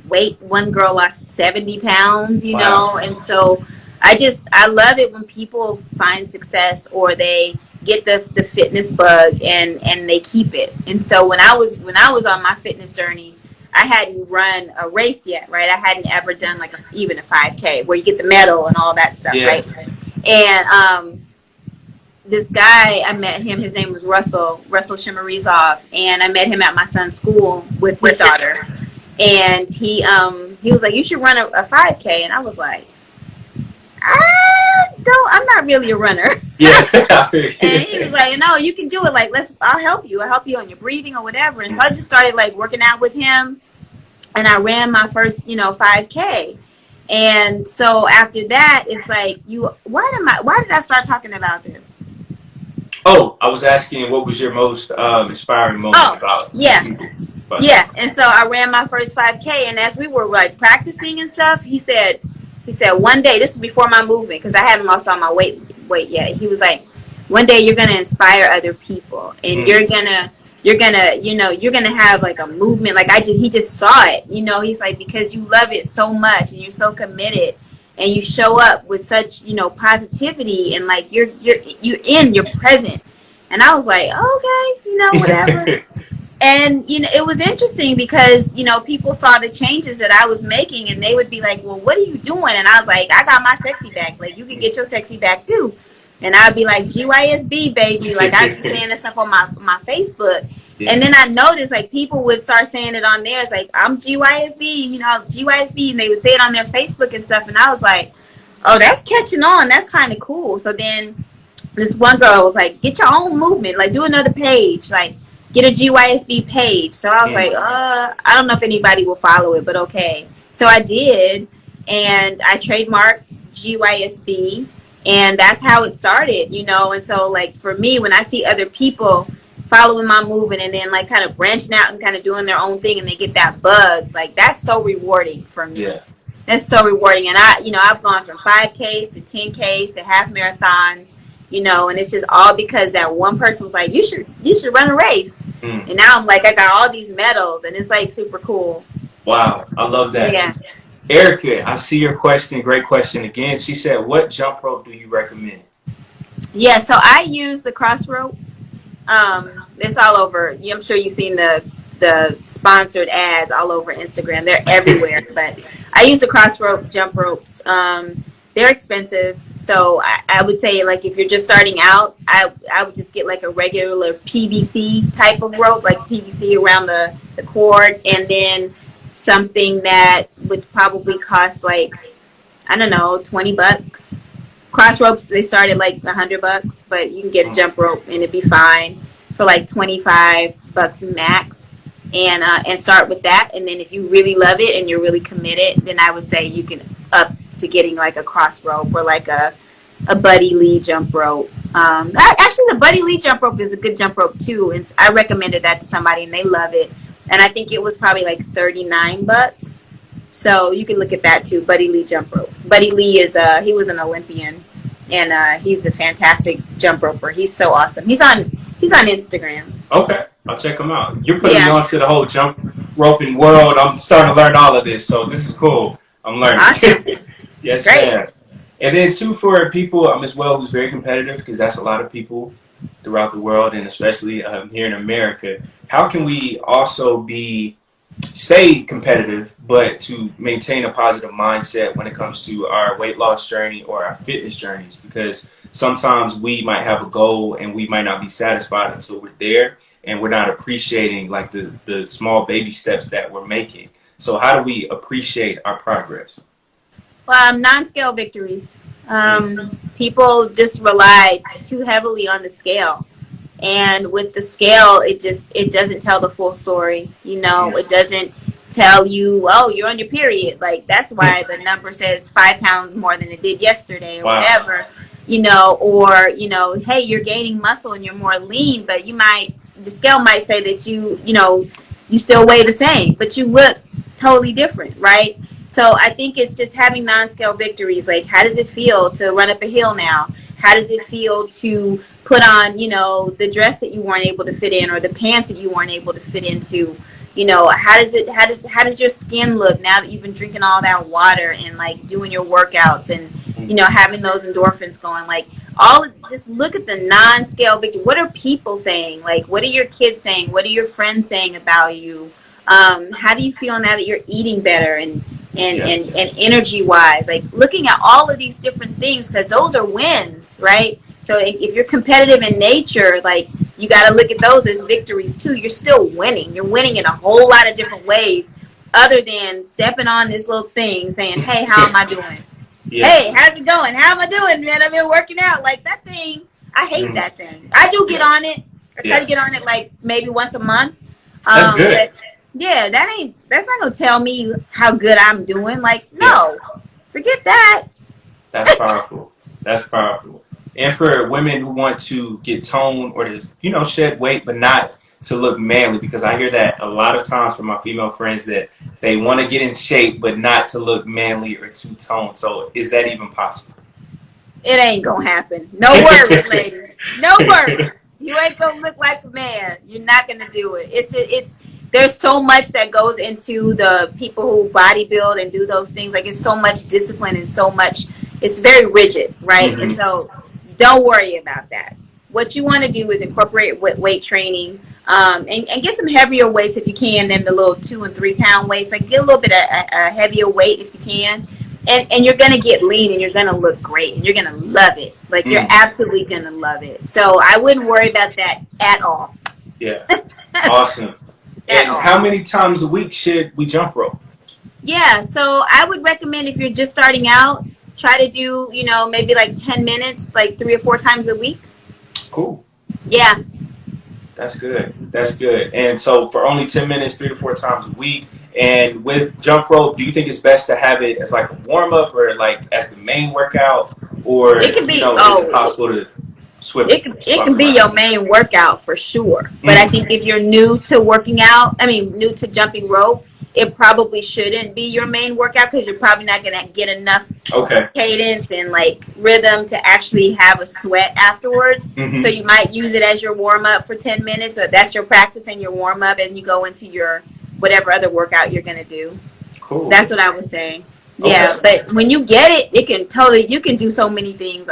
weight. One girl lost 70 pounds, Wow. And so I love it when people find success or they get the fitness bug and they keep it. And so when I was on my fitness journey, I hadn't run a race yet, right? I hadn't ever done even a 5K where you get the medal and all that stuff, right? And this guy, I met him, his name was Russell Shimarizov, and I met him at my son's school with his daughter. And he was like, you should run a 5K. And I was like, I'm not really a runner. Yeah. And he was like, no, you can do it. Like, I'll help you. I'll help you on your breathing or whatever. And so I just started working out with him, and I ran my first, 5K. And so after that, it's like, why did I start talking about this? Oh, I was asking, what was your most inspiring moment about? Yeah. Yeah. And so I ran my first 5K, and as we were practicing and stuff, he said one day, this was before my movement, because I hadn't lost all my weight yet. He was like, one day you're going to inspire other people, and you're going to have a movement. He just saw it, he's like, because you love it so much and you're so committed and you show up with such, positivity, and you're present. And I was like, okay, whatever. And, it was interesting because, people saw the changes that I was making, and they would be like, well, what are you doing? And I was like, I got my sexy back. You can get your sexy back too. And I'd be like, GYSB, baby. I'd be saying this stuff on my Facebook. Yeah. And then I noticed, people would start saying it on theirs. I'm GYSB, GYSB. And they would say it on their Facebook and stuff. And I was like, oh, that's catching on. That's kind of cool. So then this one girl was like, get your own movement. Do another page. Get a GYSB page. So I was like, I don't know if anybody will follow it, but okay. So I did, and I trademarked GYSB, and that's how it started, And so, for me, when I see other people following my movement and then, kind of branching out and kind of doing their own thing, and they get that bug, that's so rewarding for me. Yeah. That's so rewarding. And I've gone from 5Ks to 10Ks to half marathons, and it's just all because that one person was like, you should run a race. And now I'm like, I got all these medals, and it's like super cool. Wow, I love that. Yeah. Erica, I see your question. Great question again. She said, what jump rope do you recommend? Yeah, so I use the cross rope. It's all over. I'm sure you've seen the sponsored ads all over Instagram. They're everywhere. But I use the cross rope jump ropes. They're expensive, so I would say, like, if you're just starting out, I would just get like a regular PVC type of rope, like PVC around the cord, and then something that would probably cost like, I don't know, $20. Cross ropes, they start at like $100, but you can get a jump rope and it'd be fine for like $25 max. And start with that, and then if you really love it and you're really committed, then I would say you can up to getting like a cross rope or like a Buddy Lee jump rope. Actually, the Buddy Lee jump rope is a good jump rope too, and I recommended that to somebody and they love it. And I think it was probably like $39. So you can look at that too, Buddy Lee jump ropes. Buddy Lee he was an Olympian, and he's a fantastic jump roper. He's so awesome. He's on Instagram. Okay, I'll check him out. You're putting me onto the whole jump roping world. I'm starting to learn all of this, so this is cool. I'm learning. Awesome. Yes, ma'am. And then too, for people as well who's very competitive, because that's a lot of people throughout the world, and especially here in America. How can we also stay competitive, but to maintain a positive mindset when it comes to our weight loss journey or our fitness journeys? Because sometimes we might have a goal and we might not be satisfied until we're there, and we're not appreciating like the small baby steps that we're making. So how do we appreciate our progress? Well, non-scale victories. People just rely too heavily on the scale. And with the scale, it doesn't tell the full story. It doesn't tell you, oh, you're on your period. Like, that's why the number says 5 pounds more than it did yesterday or whatever, or, hey, you're gaining muscle and you're more lean, but the scale might say that you still weigh the same, but you look totally different, right? So I think it's just having non-scale victories. Like, how does it feel to run up a hill now? How does it feel to put on, the dress that you weren't able to fit in, or the pants that you weren't able to fit into? How does your skin look now that you've been drinking all that water and like doing your workouts and, having those endorphins going? Like, just look at the non-scale victory. What are people saying? Like, what are your kids saying? What are your friends saying about you? How do you feel now that you're eating better and energy wise? Like, looking at all of these different things, because those are wins, right? So if you're competitive in nature, like, you got to look at those as victories too. You're still winning. You're winning in a whole lot of different ways, other than stepping on this little thing saying, hey, how am I doing? Yeah. Hey, how's it going? How am I doing, man? I've been working out. Like, that thing, I hate that thing. I do get on it. I try to get on it like maybe once a month. That's good. But yeah, that's not gonna tell me how good I'm doing. Like, no, forget that. That's powerful. That's powerful. And for women who want to get toned or to, shed weight, but not to look manly, because I hear that a lot of times from my female friends that they want to get in shape, but not to look manly or too toned. So is that even possible? It ain't gonna happen. No worries, ladies. No worries. You ain't gonna look like a man. You're not gonna do it. There's so much that goes into the people who bodybuild and do those things. Like, it's so much discipline and so much, it's very rigid, right? Mm-hmm. And so don't worry about that. What you want to do is incorporate weight training, and get some heavier weights if you can than the little 2 and 3 pound weights. Like, get a little bit of a heavier weight if you can. And you're going to get lean and you're going to look great and you're going to love it. Like, you're absolutely going to love it. So I wouldn't worry about that at all. Yeah. Awesome. And how many times a week should we jump rope? Yeah, so I would recommend, if you're just starting out, try to do, maybe like 10 minutes, like 3 or 4 times a week. Cool. Yeah. That's good. That's good. And so for only 10 minutes, 3 to 4 times a week. And with jump rope, do you think it's best to have it as like a warm-up or like as the main workout? Or, it can be, is it possible to switch? It can be your main workout for sure. But I think if you're new to working out, new to jumping rope, it probably shouldn't be your main workout because you're probably not going to get enough cadence and like rhythm to actually have a sweat afterwards. So you might use it as your warm-up for 10 minutes, or that's your practice and your warm-up, and you go into your whatever other workout you're going to do. Cool. That's what I was saying. Yeah, but when you get it, it can totally, you can do so many things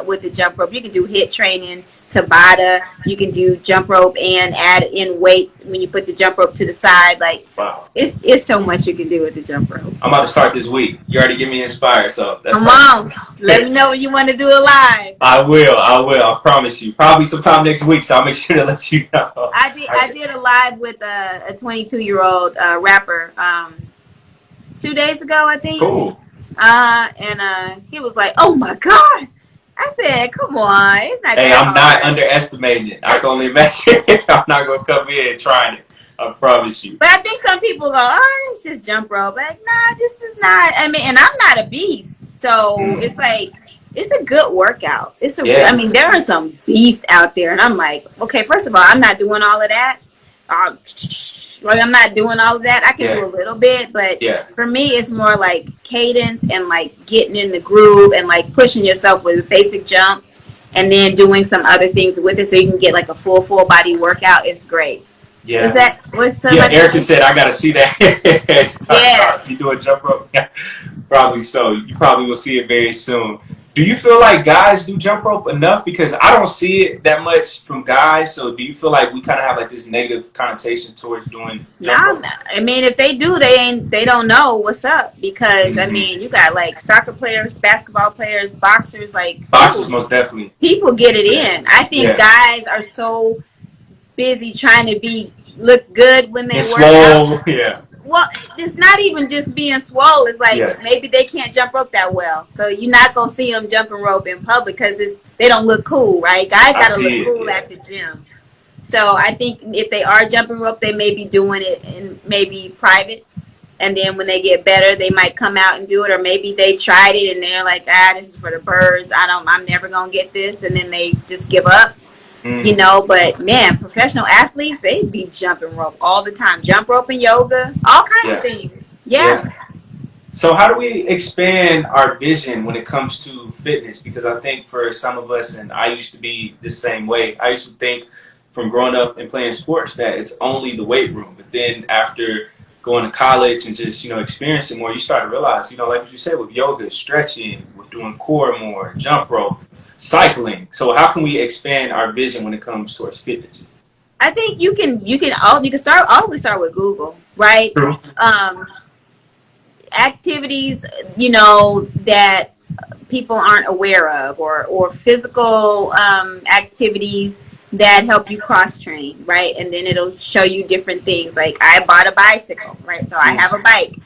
with the jump rope. You can do HIIT training, Tabata, you can do jump rope and add in weights when you put the jump rope to the side. Like, it's so much you can do with the jump rope. I'm about to start this week. You already get me inspired, so that's Come on. Let me know when you want to do it live. I will. I promise you. Probably sometime next week, so I'll make sure to let you know. I did a live with a 22-year-old rapper 2 days ago, I think. Cool. And he was like, "Oh my God." I said, "Come on, it's not." Hey, I'm not underestimating it. I can only imagine. I'm not gonna come in trying it. I promise you. But I think some people go, "Oh, it's just jump rope." But nah, this is not. I mean, and I'm not a beast, so it's like it's a good workout. I mean, there are some beasts out there, and I'm like, okay, first of all, I'm not doing all of that. Like, I'm not doing all of that. I can do a little bit, but for me, it's more like cadence and like getting in the groove and like pushing yourself with a basic jump and then doing some other things with it so you can get like a full body workout. It's great. Yeah. Erica said, I got to see that. You do a jump rope? Probably so. You probably will see it very soon. Do you feel like guys do jump rope enough? Because I don't see it that much from guys. So do you feel like we kind of have like this negative connotation towards doing jump rope? I mean, if they do, they don't know what's up. Because I mean, you got like soccer players, basketball players, boxers, like boxers, most definitely. People get it in. I think guys are so busy trying to look good when they work out. Yeah. Well, it's not even just being swole. It's like maybe they can't jump rope that well. So you're not going to see them jumping rope in public because they don't look cool, right? Guys got to look cool at the gym. So I think if they are jumping rope, they may be doing it in maybe private. And then when they get better, they might come out and do it. Or maybe they tried it and they're like, this is for the birds. I'm never going to get this. And then they just give up. You know, but man, professional athletes, they be jumping rope all the time. Jump rope and yoga, all kinds of things. Yeah. So how do we expand our vision when it comes to fitness? Because I think for some of us, and I used to be the same way, I used to think from growing up and playing sports that it's only the weight room. But then after going to college and just, experiencing more, you start to realize, like what you said with yoga, stretching, we're doing core more, jump rope, cycling. So how can we expand our vision when it comes towards fitness? I think you can always start with Google, right? True. Activities, that people aren't aware of, or physical activities that help you cross train, right? And then it'll show you different things. Like I bought a bicycle, right? So I have a bike.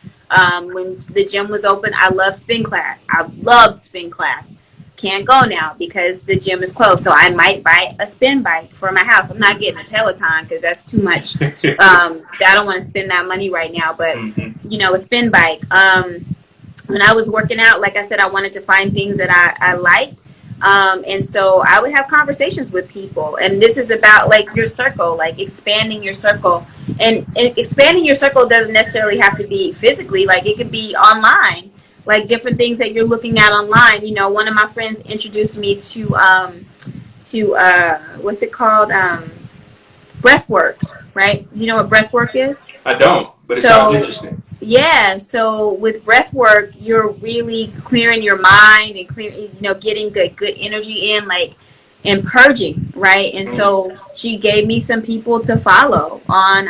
When the gym was open, I loved spin class. I loved spin class. Can't go now because the gym is closed. So I might buy a spin bike for my house. I'm not getting a Peloton because that's too much. I don't want to spend that money right now. But, a spin bike. When I was working out, like I said, I wanted to find things that I liked. And so I would have conversations with people. And this is about like your circle, like expanding your circle. And expanding your circle doesn't necessarily have to be physically. Like it could be online. Like different things that you're looking at online. One of my friends introduced me to what's it called? Breath work, right? You know what breath work is? I don't, but it sounds interesting. Yeah, so with breath work, you're really clearing your mind and getting good energy in, like, and purging, right? And so she gave me some people to follow on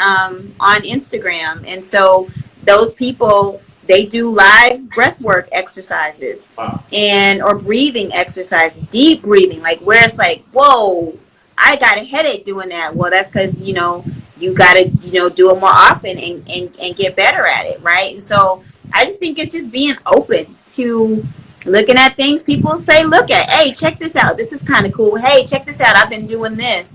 Instagram, and so those people, they do live breathwork exercises or breathing exercises, deep breathing, like where it's like, whoa, I got a headache doing that. Well, that's because, you got to, do it more often and get better at it, right? And so I just think it's just being open to looking at things people say, look at, hey, check this out. This is kind of cool. Hey, check this out. I've been doing this.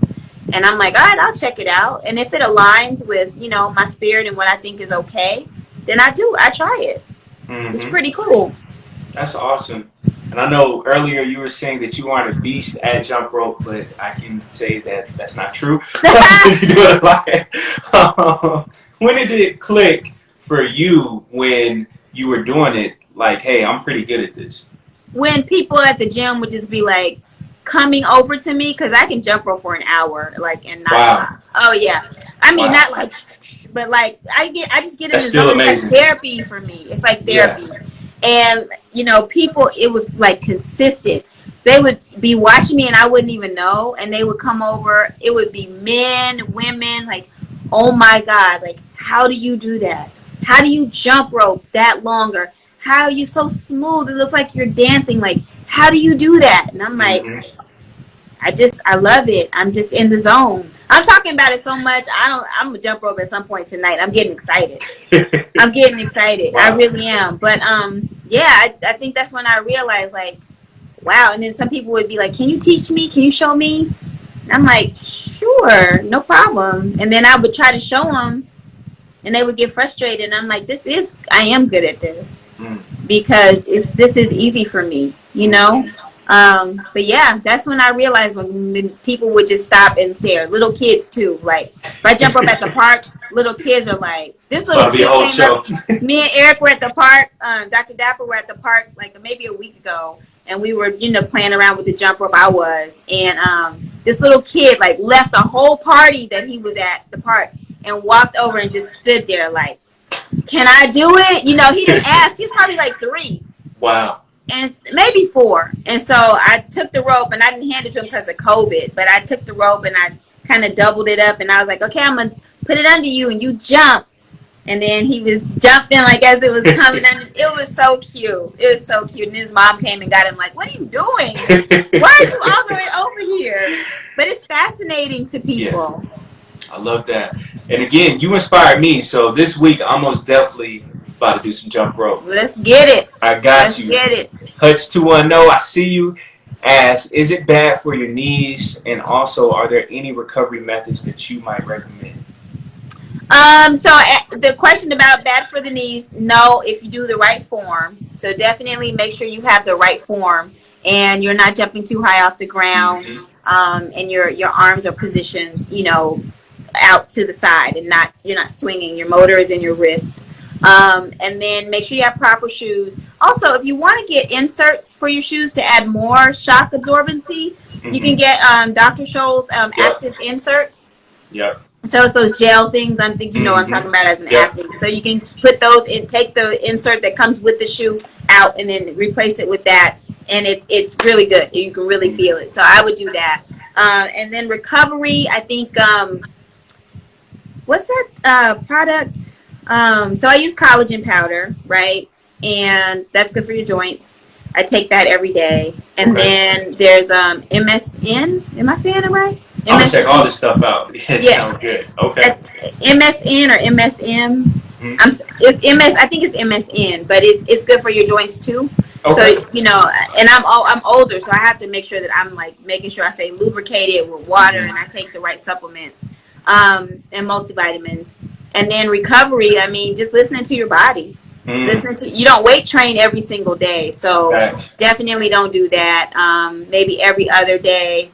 And I'm like, all right, I'll check it out. And if it aligns with, my spirit and what I think is okay, then I try it. It's pretty cool. That's awesome. And I know earlier you were saying that you aren't a beast at jump rope, but I can say that that's not true because you do it a lot. When did it click for you when you were doing it? Like, hey, I'm pretty good at this. When people at the gym would just be like coming over to me, because I can jump rope for an hour, like, and not stop. Oh yeah, I mean not like, but like I just get in the zone. It's like therapy for me. It's like therapy, and you know, people. It was like consistent. They would be watching me and I wouldn't even know, and they would come over. It would be men, women, like, oh my God, like, how do you do that? How do you jump rope that longer? How are you so smooth? It looks like you're dancing. Like, how do you do that? And I'm like, I love it. I'm just in the zone. I'm talking about it so much. I'm gonna jump rope at some point tonight. I'm getting excited. I'm getting excited. Wow. I really am. But yeah, I think that's when I realized, like, wow. And then some people would be like, can you teach me? Can you show me? I'm like, sure, no problem. And then I would try to show them, and they would get frustrated. And I'm like, I am good at this because this is easy for me, you know? But yeah, that's when I realized when people would just stop and stare. Little kids too. Like, if I jump up at the park, little kids are like, this little kid came up. Me and Eric were at the park. Dr. Dapper were at the park like maybe a week ago. And we were, you know, playing around with the jump rope. I was. And this little kid, like, left the whole party that he was at the park and walked over and just stood there like, can I do it? You know, he didn't ask. He's probably like 3. Wow. And maybe 4. And so I took the rope, and I didn't hand it to him because of COVID. But I took the rope, and I kind of doubled it up. And I was like, okay, I'm going to put it under you, and you jump. And then he was jumping like as it was coming under. It was so cute. It was so cute. And his mom came and got him like, what are you doing? Why are you all the way over here? But it's fascinating to people. Yeah. I love that. And again, you inspired me. So this week, I'm most definitely about to do some jump rope. Let's get it. I got you. Let's get it. Hutch 210, I see you. Ask, is it bad for your knees? And also, are there any recovery methods that you might recommend? So the question about bad for the knees, no, if you do the right form. So definitely make sure you have the right form and you're not jumping too high off the ground, and your arms are positioned, you know, out to the side, and you're not swinging. Your motor is in your wrist. And then make sure you have proper shoes. Also, if you want to get inserts for your shoes to add more shock absorbency, you can get Dr. Scholl's active inserts. Yep. So it's those gel things. I think you know what I'm talking about as an athlete. So you can put those in, take the insert that comes with the shoe out, and then replace it with that, and it's really good. You can really feel it. So I would do that. And then recovery, I think, what's that product? So I use collagen powder, right? And that's good for your joints. I take that every day. And then there's MSN. Am I saying it right? I'm going to check all this stuff out. It sounds good. Okay. MSN or MSM. It's MS. I think it's MSN, but it's good for your joints too. Okay. So, you know, and I'm older, so I have to make sure that I'm like making sure I stay lubricated with water, and I take the right supplements and multivitamins. And then recovery, I mean, just listening to your body. You don't weight train every single day, so definitely don't do that. Maybe every other day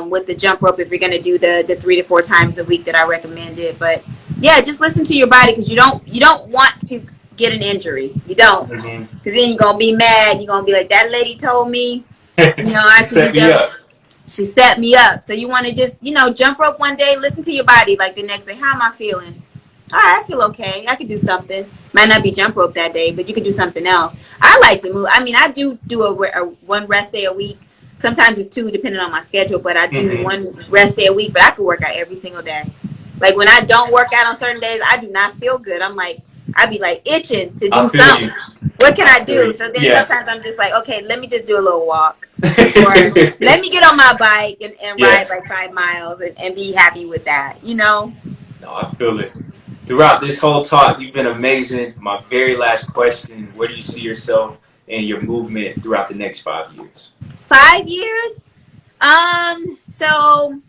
with the jump rope if you're going to do the 3 to 4 times a week that I recommended. But yeah, just listen to your body, because you don't want to get an injury. You don't, because then you're gonna be mad. You're gonna be like, that lady told me, you know, I should She set me up. So you want to just, you know, jump rope one day, listen to your body. Like the next day, how am I feeling? All right, I feel okay. I could do something. Might not be jump rope that day, but you could do something else. I like to move. I mean, I do a one rest day a week. Sometimes it's 2, depending on my schedule, but I do 1 rest day a week. But I could work out every single day. Like when I don't work out on certain days, I do not feel good. I'd be like itching to do something. What can I do? So then sometimes I'm just like, okay, let me just do a little walk. Or let me get on my bike and ride like 5 miles and be happy with that, you know? No, I feel it. Throughout this whole talk, you've been amazing. My very last question, where do you see yourself and your movement throughout the next 5 years? 5 years? So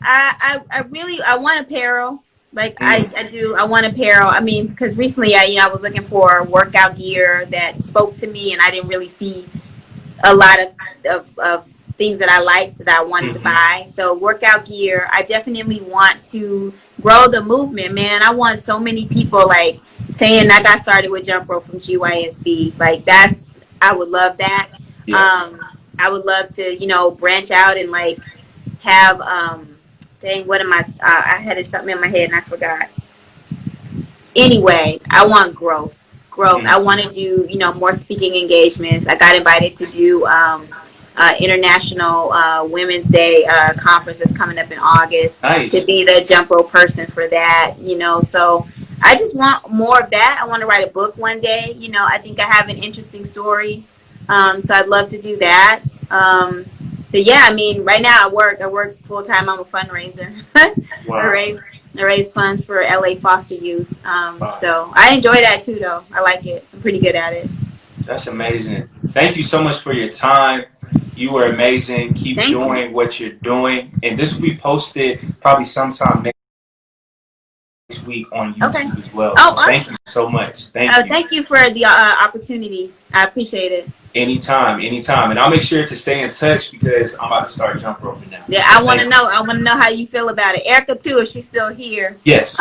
I want apparel. Like I want apparel. I mean, because recently I was looking for workout gear that spoke to me, and I didn't really see a lot of things that I liked that I wanted to Mm-hmm. buy. So workout gear. I definitely want to grow the movement, man. I want so many people like saying I got started with jump rope from GYSB. Like I would love that. Yeah. I would love to, you know, branch out and like have, dang, what am I had something in my head and I forgot. Anyway, I want growth. Mm-hmm. I want to do, you know, more speaking engagements. I got invited to do International Women's Day conference that's coming up in August. Nice. To be the jump rope person for that, you know. So I just want more of that. I want to write a book one day. You know, I think I have an interesting story. So I'd love to do that. But yeah, I mean, right now I work full time. I'm a fundraiser. Wow. I raise funds for LA foster youth. Wow. So I enjoy that too, though. I like it. I'm pretty good at it. That's amazing. Thank you so much for your time. You were amazing. Keep doing what you're doing. And this will be posted probably sometime next week on YouTube as well. Oh, so awesome. Thank you so much. Thank you. Thank you for the opportunity. I appreciate it. Anytime. And I'll make sure to stay in touch because I'm about to start jump roping now. Yeah, I want to know. I want to know how you feel about it. Erica too, if she's still here. Yes.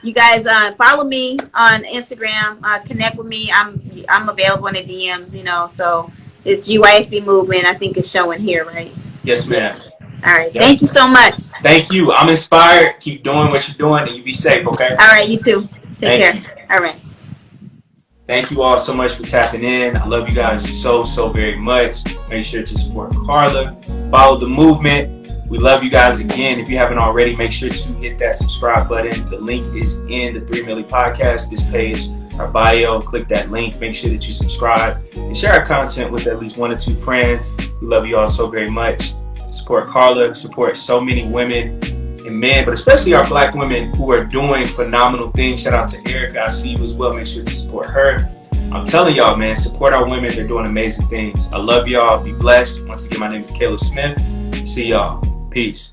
You guys follow me on Instagram. Connect with me. I'm available in the DMs. You know, so it's GYSB movement. I think it's showing here, right? Yes, ma'am. All right. Yep. Thank you so much. Thank you. I'm inspired. Keep doing what you're doing, and you be safe. Okay. All right. You too. Take care. All right. Thank you all so much for tapping in. I love you guys so very much. Make sure to support Carla. Follow the movement. We love you guys again. If you haven't already, make sure to hit that subscribe button. The link is in the 3 Milli Podcast, this page, our bio. Click that link. Make sure that you subscribe and share our content with at least 1 or 2 friends. We love you all so very much. Support Carla. Support so many women and men, but especially our black women who are doing phenomenal things. Shout out to Erica. I see you as well. Make sure to support her. I'm telling y'all, man, support our women. They're doing amazing things. I love y'all. Be blessed. Once again, my name is Caleb Smith. See y'all. Peace.